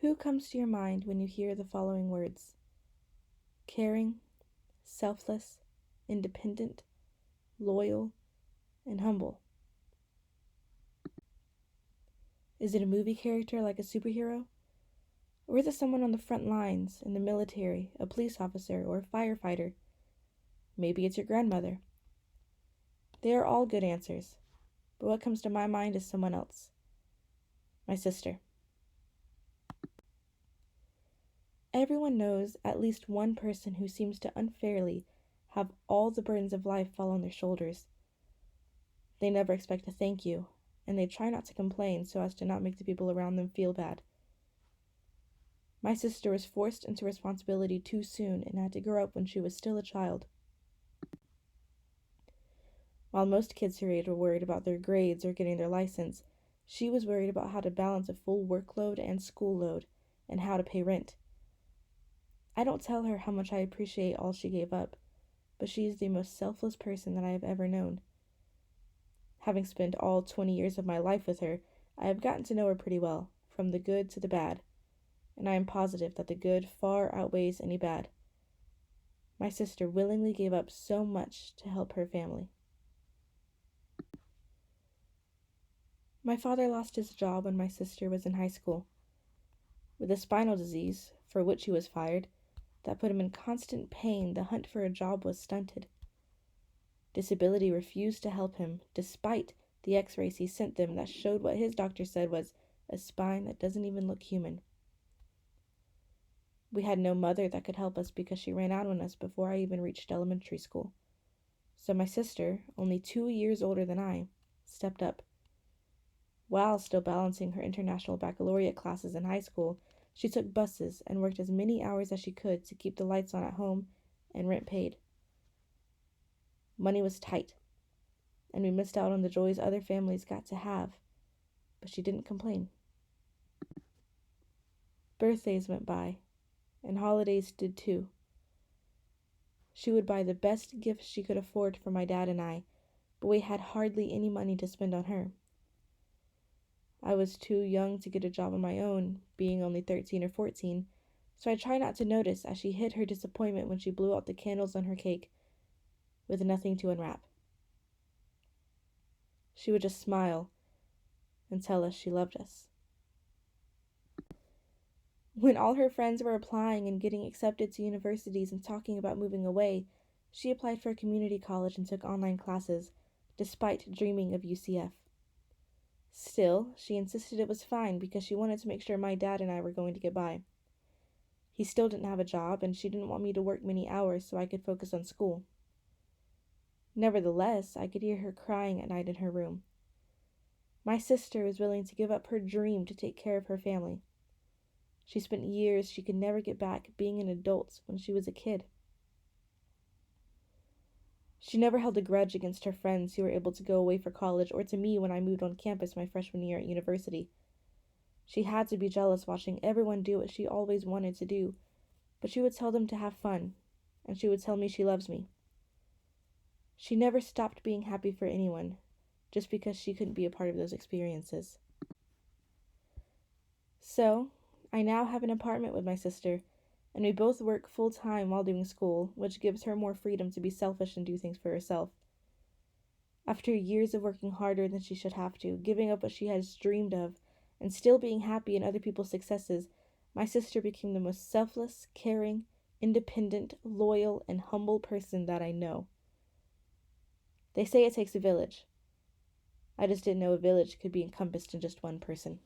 Who comes to your mind when you hear the following words? Caring, selfless, independent, loyal, and humble. Is it a movie character like a superhero? Or is it someone on the front lines, in the military, a police officer, or a firefighter? Maybe it's your grandmother. They are all good answers, but what comes to my mind is someone else. My sister. Everyone knows at least one person who seems to unfairly have all the burdens of life fall on their shoulders. They never expect a thank you, and they try not to complain so as to not make the people around them feel bad. My sister was forced into responsibility too soon and had to grow up when she was still a child. While most kids her age were worried about their grades or getting their license, she was worried about how to balance a full workload and school load, and how to pay rent. I don't tell her how much I appreciate all she gave up, but she is the most selfless person that I have ever known. Having spent all 20 years of my life with her, I have gotten to know her pretty well, from the good to the bad, and I am positive that the good far outweighs any bad. My sister willingly gave up so much to help her family. My father lost his job when my sister was in high school. With a spinal disease, for which he was fired, that put him in constant pain, the hunt for a job was stunted. Disability refused to help him, despite the x-rays he sent them that showed what his doctor said was a spine that doesn't even look human. We had no mother that could help us because she ran out on us before I even reached elementary school. So my sister, only 2 years older than I, stepped up. While still balancing her international baccalaureate classes in high school, she took buses and worked as many hours as she could to keep the lights on at home and rent paid. Money was tight, and we missed out on the joys other families got to have, but she didn't complain. Birthdays went by, and holidays did too. She would buy the best gifts she could afford for my dad and I, but we had hardly any money to spend on her. I was too young to get a job on my own, being only 13 or 14, so I tried not to notice as she hid her disappointment when she blew out the candles on her cake with nothing to unwrap. She would just smile and tell us she loved us. When all her friends were applying and getting accepted to universities and talking about moving away, she applied for a community college and took online classes, despite dreaming of UCF. Still, she insisted it was fine because she wanted to make sure my dad and I were going to get by. He still didn't have a job, and she didn't want me to work many hours so I could focus on school. Nevertheless, I could hear her crying at night in her room. My sister was willing to give up her dream to take care of her family. She spent years she could never get back being an adult when she was a kid. She never held a grudge against her friends who were able to go away for college or to me when I moved on campus my freshman year at university. She had to be jealous watching everyone do what she always wanted to do, but she would tell them to have fun, and she would tell me she loves me. She never stopped being happy for anyone, just because she couldn't be a part of those experiences. So, I now have an apartment with my sister, and we both work full-time while doing school, which gives her more freedom to be selfish and do things for herself. After years of working harder than she should have to, giving up what she has dreamed of, and still being happy in other people's successes, my sister became the most selfless, caring, independent, loyal, and humble person that I know. They say it takes a village. I just didn't know a village could be encompassed in just one person.